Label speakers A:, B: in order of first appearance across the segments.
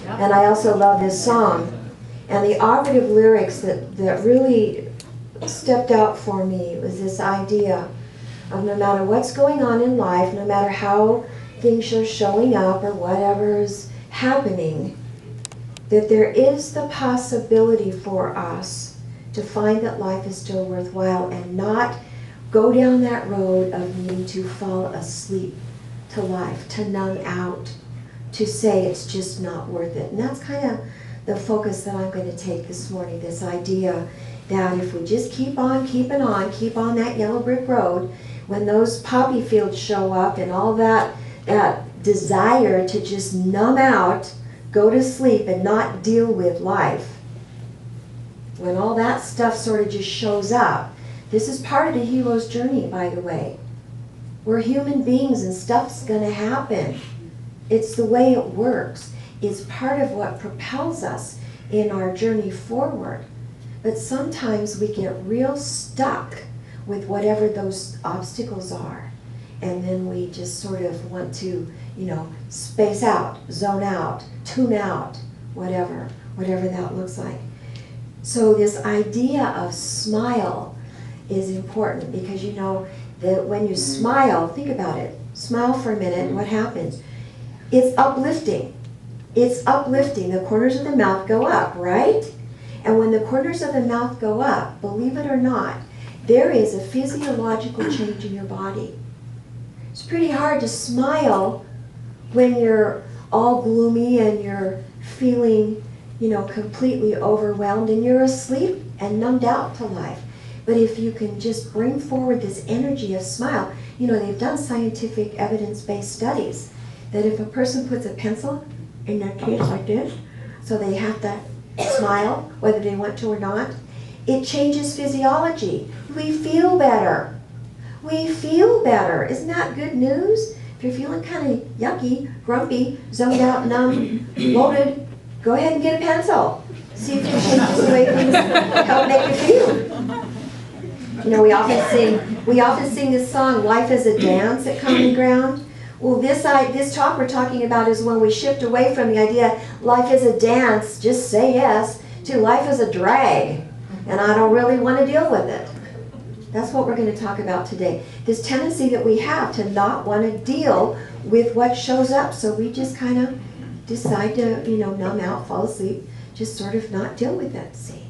A: And I also love this song. And the operative lyrics that really stepped out for me was this idea of no matter what's going on in life, no matter how things are showing up or whatever is happening, that there is the possibility for us to find that life is still worthwhile and not go down that road of needing to fall asleep to life, to numb out, to say it's just not worth it. And that's kind of the focus that I'm going to take this morning, this idea that if we just keep on keeping on, keep on that yellow brick road, when those poppy fields show up and all that desire to just numb out, go to sleep and not deal with life, when all that stuff sort of just shows up, this is part of the hero's journey, by the way. We're human beings and stuff's going to happen. It's the way it works. It's part of what propels us in our journey forward. But sometimes we get real stuck with whatever those obstacles are. And then we just sort of want to, space out, zone out, tune out, whatever that looks like. So this idea of smile is important because that when you smile, think about it, smile for a minute, and what happens? It's uplifting. It's uplifting. The corners of the mouth go up, right? And when the corners of the mouth go up, believe it or not, there is a physiological change in your body. It's pretty hard to smile when you're all gloomy and you're feeling, completely overwhelmed and you're asleep and numbed out to life. But if you can just bring forward this energy of smile, they've done scientific evidence-based studies that if a person puts a pencil in their teeth like this, so they have to smile, whether they want to or not, it changes physiology. We feel better. We feel better. Isn't that good news? If you're feeling kind of yucky, grumpy, zoned out, numb, loaded, go ahead and get a pencil. See if it changes the way things help make you feel. We often sing this song, Life is a Dance at Common Ground. Well, this talk we're talking about is when we shift away from the idea life is a dance, just say yes, to life is a drag, and I don't really want to deal with it. That's what we're going to talk about today. This tendency that we have to not want to deal with what shows up, so we just kind of decide to, numb out, fall asleep, just sort of not deal with it, see?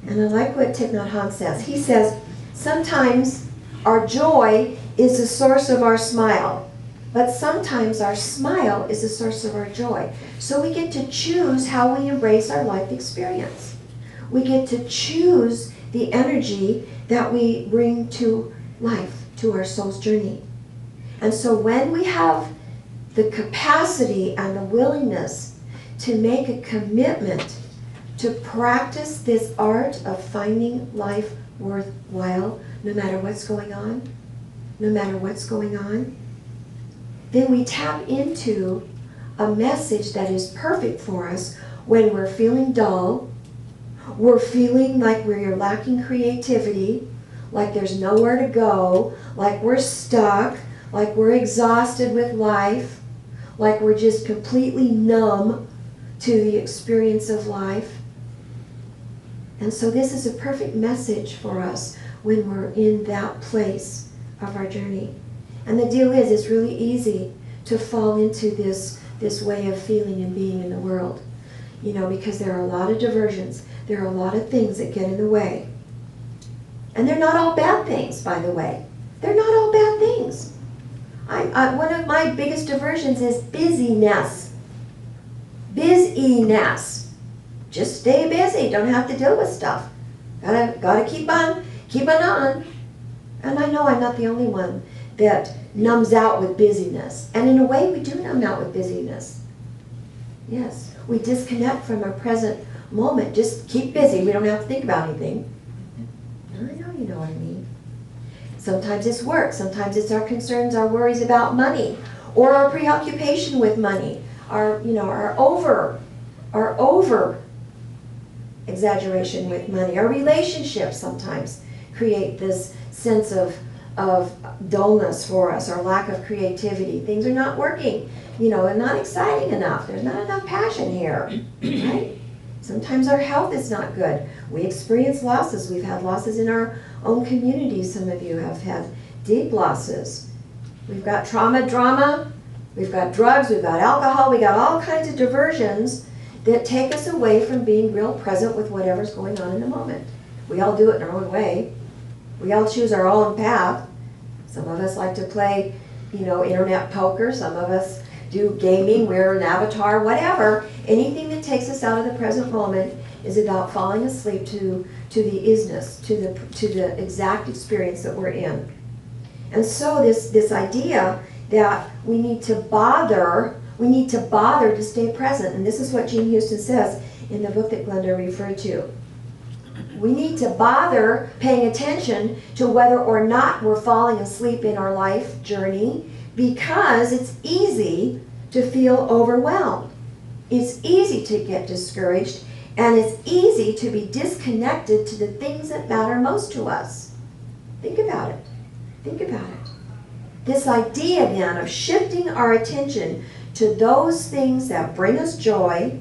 A: And I like what Thich Nhat Hanh says. He says, sometimes our joy is the source of our smile. But sometimes our smile is the source of our joy. So we get to choose how we embrace our life experience. We get to choose the energy that we bring to life, to our soul's journey. And so when we have the capacity and the willingness to make a commitment to practice this art of finding life worthwhile, no matter what's going on, then we tap into a message that is perfect for us when we're feeling dull, we're feeling like we're lacking creativity, like there's nowhere to go, like we're stuck, like we're exhausted with life, like we're just completely numb to the experience of life. And so this is a perfect message for us when we're in that place of our journey. And the deal is, it's really easy to fall into this way of feeling and being in the world, because there are a lot of diversions. There are a lot of things that get in the way. And they're not all bad things, by the way. They're not all bad things. One of my biggest diversions is busyness. Busyness. Just stay busy. Don't have to deal with stuff. Gotta keep on on. And I know I'm not the only one that numbs out with busyness. And in a way, we do numb out with busyness. Yes, we disconnect from our present moment. Just keep busy. We don't have to think about anything. I know you know what I mean. Sometimes it's work. Sometimes it's our concerns, our worries about money, or our preoccupation with money, our over exaggeration with money. Our relationships sometimes create this sense of dullness for us, or lack of creativity. Things are not working and not exciting enough. There's not enough passion here, right? Sometimes our health is not good. We experience losses. We've had losses in our own community. Some of you have had deep losses. We've got trauma, drama. We've got drugs. We've got alcohol. We got all kinds of diversions that take us away from being real present with whatever's going on in the moment. We all do it in our own way. We all choose our own path. Some of us like to play, internet poker. Some of us do gaming, we're an avatar, whatever. Anything that takes us out of the present moment is about falling asleep to the isness, to the exact experience that we're in. And so this idea that we need to bother to stay present, and this is what Jean Houston says in the book that Glenda referred to. We need to bother paying attention to whether or not we're falling asleep in our life journey, because it's easy to feel overwhelmed. It's easy to get discouraged, and it's easy to be disconnected to the things that matter most to us. Think about it. Think about it. This idea then of shifting our attention to those things that bring us joy,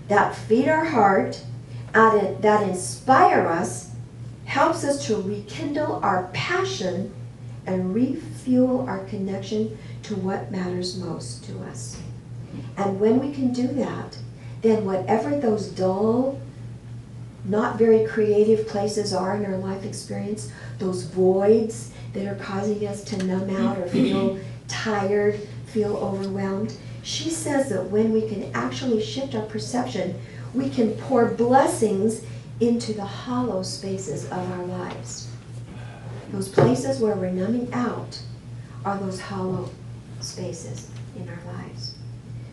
A: that feed our heart, and that inspire us, helps us to rekindle our passion and refuel our connection to what matters most to us. And when we can do that, then whatever those dull, not very creative places are in our life experience, those voids that are causing us to numb out or feel tired, feel overwhelmed, she says that when we can actually shift our perception, we can pour blessings into the hollow spaces of our lives. Those places where we're numbing out are those hollow spaces in our lives.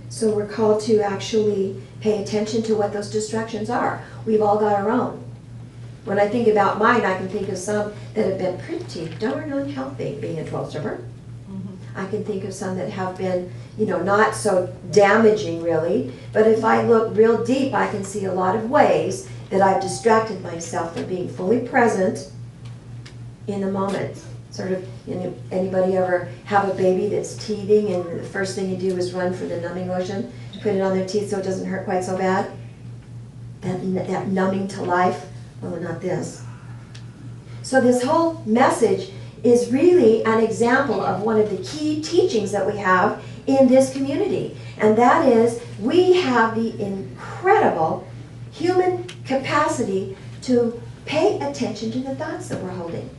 A: So we're called to actually pay attention to what those distractions are. We've all got our own. When I think about mine, I can think of some that have been pretty darn unhealthy, being a 12-stepper. I can think of some that have been, not so damaging really, but if I look real deep, I can see a lot of ways that I've distracted myself from being fully present in the moment. Sort of, anybody ever have a baby that's teething and the first thing you do is run for the numbing lotion, put it on their teeth so it doesn't hurt quite so bad? That numbing to life? Oh, not this. So this whole message is really an example of one of the key teachings that we have in this community. And that is, we have the incredible human capacity to pay attention to the thoughts that we're holding.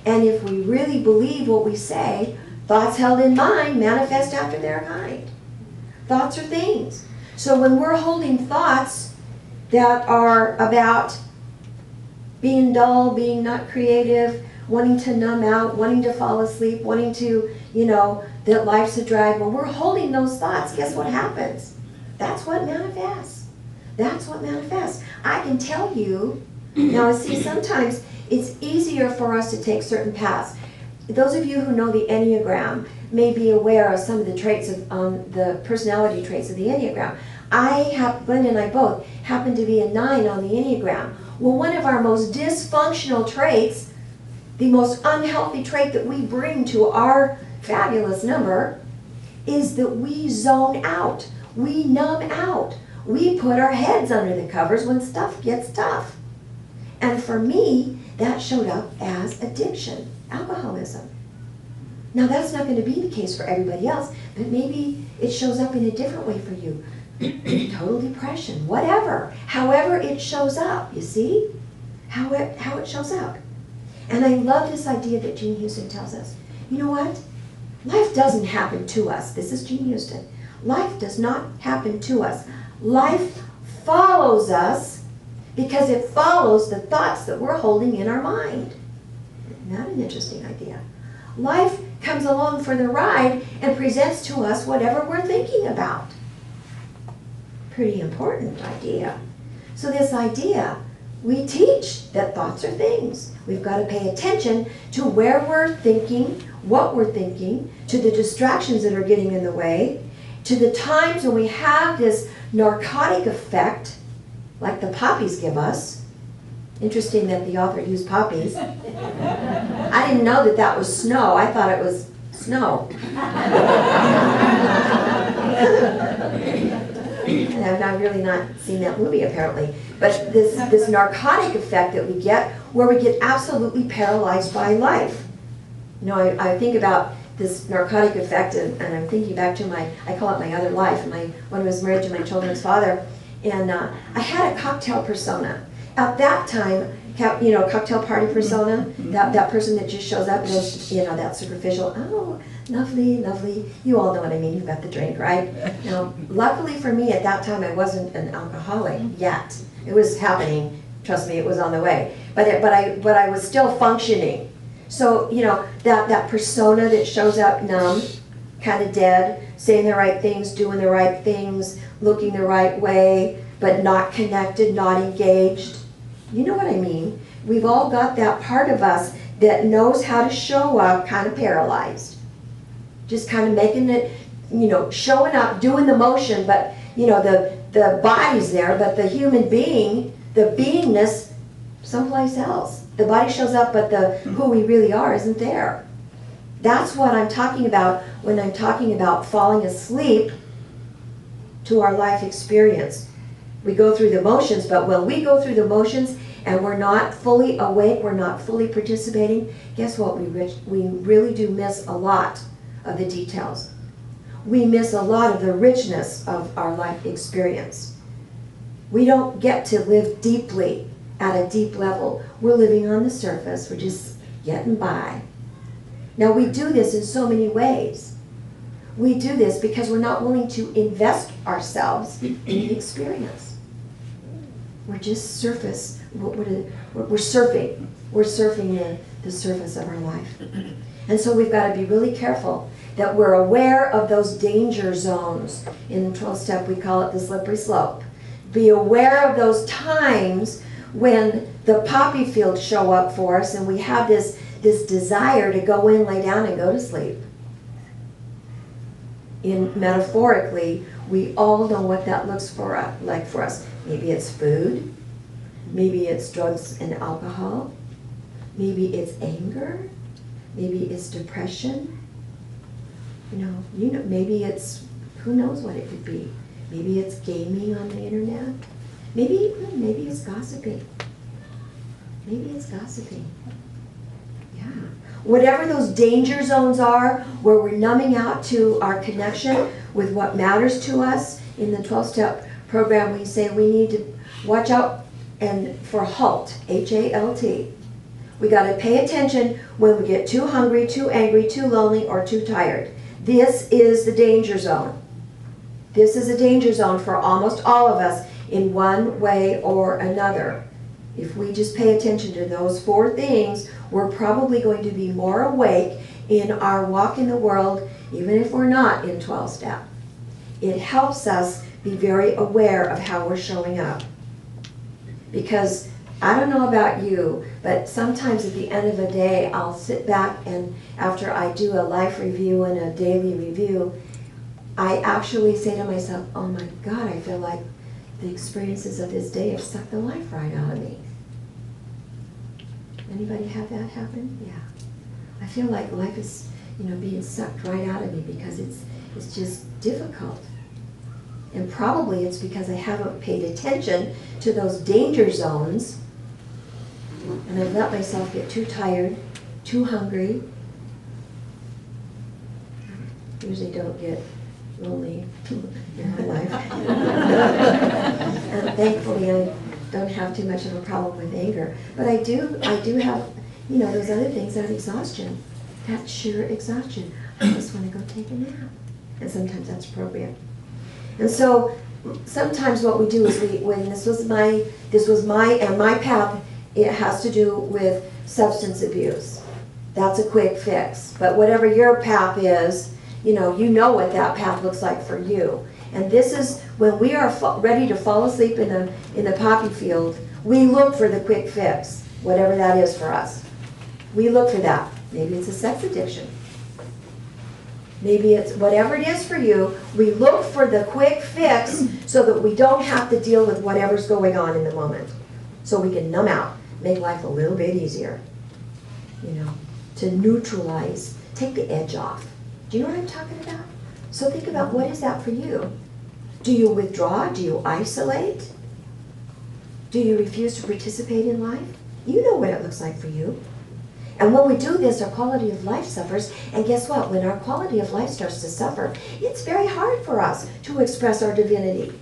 A: And if we really believe what we say, thoughts held in mind manifest after their kind. Thoughts are things. So when we're holding thoughts that are about being dull, being not creative, wanting to numb out, wanting to fall asleep, wanting to, that life's a drag, when we're holding those thoughts, guess what happens? That's what manifests. That's what manifests. I can tell you, now see, sometimes it's easier for us to take certain paths. Those of you who know the Enneagram may be aware of some of the traits of the personality traits of the Enneagram. Glenda and I both happen to be a 9 on the Enneagram. Well, one of our most dysfunctional traits, the most unhealthy trait that we bring to our fabulous number, is that we zone out. We numb out. We put our heads under the covers when stuff gets tough. And for me, that showed up as addiction, alcoholism. Now that's not going to be the case for everybody else, but maybe it shows up in a different way for you. Total depression, whatever. However it shows up, you see? How it shows up. And I love this idea that Jean Houston tells us. You know what? Life doesn't happen to us. This is Jean Houston. Life does not happen to us. Life follows us because it follows the thoughts that we're holding in our mind. Isn't that an interesting idea? Life comes along for the ride and presents to us whatever we're thinking about. Pretty important idea. So this idea, we teach that thoughts are things. We've got to pay attention to where we're thinking, what we're thinking, to the distractions that are getting in the way, to the times when we have this narcotic effect, like the poppies give us. Interesting that the author used poppies. I didn't know that was snow. I thought it was snow. And I've really not seen that movie apparently. But this narcotic effect that we get, where we get absolutely paralyzed by life. You know, I think about this narcotic effect, and I'm thinking back to I call it my other life. When I was married to my children's father, and I had a cocktail persona. At that time, you know, cocktail party persona, that person that just shows up and is, you know, that superficial, oh, lovely, lovely. You all know what I mean, you've got the drink, right? Now, luckily for me at that time, I wasn't an alcoholic yet. It was happening, trust me, it was on the way. But I was still functioning. So, you know, that persona that shows up numb, kind of dead, saying the right things, doing the right things, looking the right way, but not connected, not engaged. You know what I mean? We've all got that part of us that knows how to show up kind of paralyzed. Just kind of making it, you know, showing up, doing the motion, but, you know, the body's there, but the human being, the beingness, someplace else. The body shows up, but who we really are isn't there. That's what I'm talking about when I'm talking about falling asleep to our life experience. We go through the motions, but when we go through the motions and we're not fully awake, we're not fully participating, guess what? We really do miss a lot of the details. We miss a lot of the richness of our life experience. We don't get to live deeply at a deep level. We're living on the surface. We're just getting by. Now we do this in so many ways. We do this because we're not willing to invest ourselves in the experience. We're just surface. We're surfing. We're surfing the surface of our life. And so we've got to be really careful that we're aware of those danger zones. In the 12th step, we call it the slippery slope. Be aware of those times when the poppy fields show up for us and we have this desire to go in, lay down, and go to sleep. Metaphorically, we all know what that looks like for us. Maybe it's food, maybe it's drugs and alcohol, maybe it's anger, maybe it's depression. You know, maybe it's, who knows what it could be. Maybe it's gaming on the internet. Maybe it's gossiping. Maybe it's gossiping. Yeah. Whatever those danger zones are, where we're numbing out to our connection with what matters to us, in the 12-step program we say we need to watch out and for HALT, H-A-L-T. We got to pay attention when we get too hungry, too angry, too lonely, or too tired. This is the danger zone. This is a danger zone for almost all of us in one way or another. If we just pay attention to those 4 things, we're probably going to be more awake in our walk in the world, even if we're not in 12-step. It helps us be very aware of how we're showing up. Because I don't know about you, but sometimes at the end of a day, I'll sit back and after I do a life review and a daily review, I actually say to myself, oh my God, I feel like the experiences of this day have sucked the life right out of me. Anybody have that happen? Yeah. I feel like life is, being sucked right out of me because it's just difficult. And probably it's because I haven't paid attention to those danger zones and I've let myself get too tired, too hungry. Usually don't get lonely in my life. And thankfully I don't have too much of a problem with anger. But I do have, those other things, that exhaustion, that sheer exhaustion. I just want to go take a nap. And sometimes that's appropriate. And so sometimes what we do is when this was my path, it has to do with substance abuse. That's a quick fix. But whatever your path is, you know what that path looks like for you. And this is when we are ready to fall asleep in the poppy field, we look for the quick fix, whatever that is for us. We look for that. Maybe it's a sex addiction. Maybe it's whatever it is for you, we look for the quick fix so that we don't have to deal with whatever's going on in the moment. So we can numb out, make life a little bit easier, to neutralize, take the edge off. Do you know what I'm talking about? So think about, what is that for you? Do you withdraw? Do you isolate? Do you refuse to participate in life? You know what it looks like for you. And when we do this, our quality of life suffers. And guess what? When our quality of life starts to suffer, it's very hard for us to express our divinity,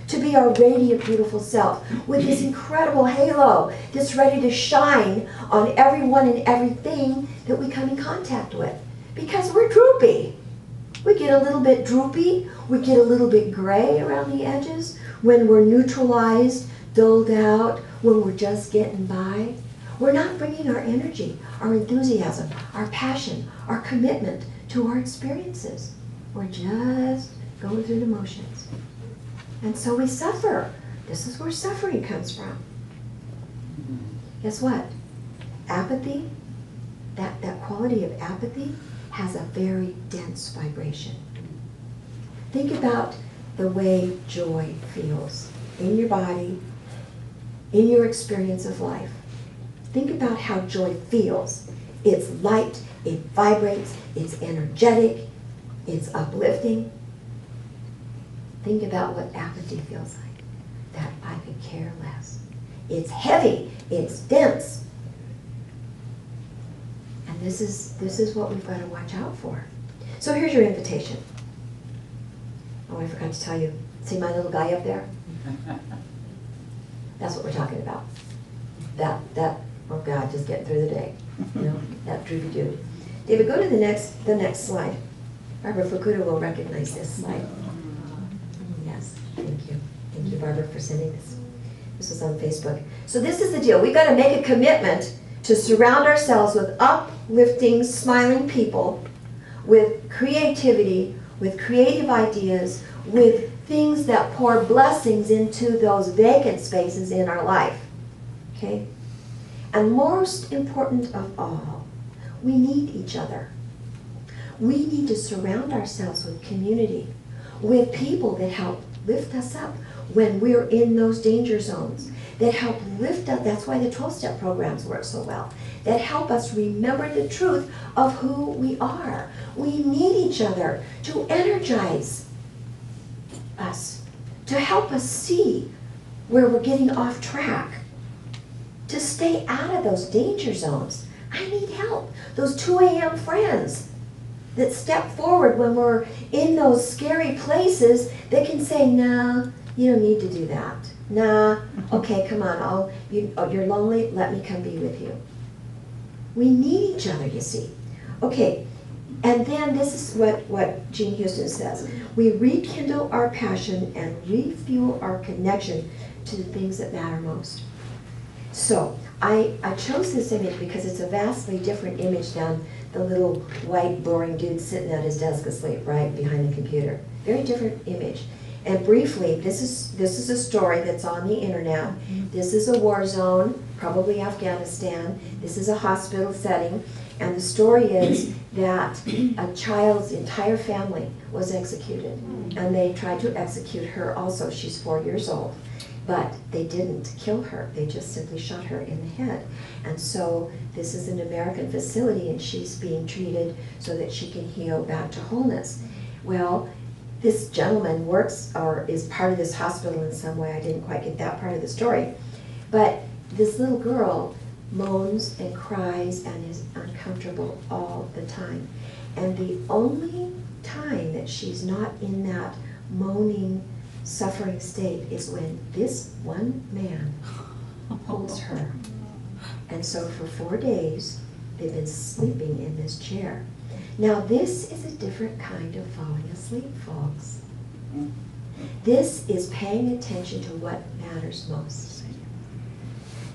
A: to be our radiant, beautiful self with this incredible halo that's ready to shine on everyone and everything that we come in contact with. Because we're droopy. We get a little bit droopy. We get a little bit gray around the edges when we're neutralized, dulled out, when we're just getting by. We're not bringing our energy, our enthusiasm, our passion, our commitment to our experiences. We're just going through the motions. And so we suffer. This is where suffering comes from. Guess what? Apathy, that quality of apathy has a very dense vibration. Think about the way joy feels in your body, in your experience of life. Think about how joy feels. It's light, it vibrates, it's energetic, it's uplifting. Think about what apathy feels like. That I could care less. It's heavy, it's dense. And this is what we've got to watch out for. So here's your invitation. Oh, I forgot to tell you. See my little guy up there? That's what we're talking about. That, oh God, just getting through the day. You know, that droopy dude. David, go to the next slide. Barbara Fukuda will recognize this slide. Yes, thank you. Thank you, Barbara, for sending this. This was on Facebook. So this is the deal. We've got to make a commitment to surround ourselves with uplifting, smiling people, with creativity, with creative ideas, with things that pour blessings into those vacant spaces in our life. Okay? And most important of all, we need each other. We need to surround ourselves with community, with people that help lift us up when we're in those danger zones, that help lift up. That's why the 12-step programs work so well, that help us remember the truth of who we are. We need each other to energize us, to help us see where we're getting off track, to stay out of those danger zones. I need help. Those 2 a.m. friends that step forward when we're in those scary places, they can say, no, you don't need to do that. Nah, okay, come on, you're lonely, let me come be with you. We need each other, you see. Okay, and then this is what Jean Houston says. We rekindle our passion and refuel our connection to the things that matter most. So I chose this image because it's a vastly different image than the little white boring dude sitting at his desk asleep right behind the computer. Very different image. And briefly, this is a story that's on the internet. This is a war zone, probably Afghanistan. This is a hospital setting. And the story is that a child's entire family was executed. And they tried to execute her also. She's 4 years old. But they didn't kill her. They just simply shot her in the head. And so this is an American facility, and she's being treated so that she can heal back to wholeness. Well, this gentleman works or is part of this hospital in some way. I didn't quite get that part of the story. But this little girl moans and cries and is uncomfortable all the time. And the only time that she's not in that moaning, suffering state is when this one man holds her. And so for 4 days, they've been sleeping in this chair. Now this is a different kind of falling asleep, folks. This is paying attention to what matters most.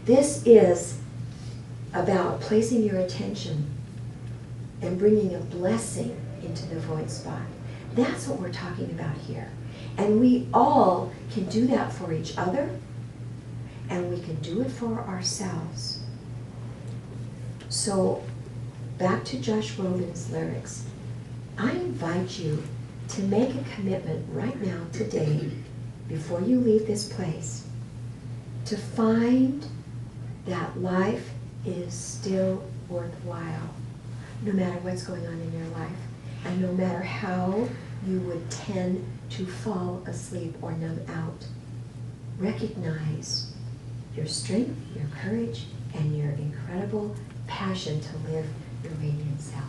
A: This is about placing your attention and bringing a blessing into the void spot. That's what we're talking about here. And we all can do that for each other, and we can do it for ourselves. So, back to Josh Groban's lyrics. I invite you to make a commitment right now, today, before you leave this place, to find that life is still worthwhile, no matter what's going on in your life, and no matter how you would tend to fall asleep or numb out. Recognize your strength, your courage, and your incredible passion to live your radiant self.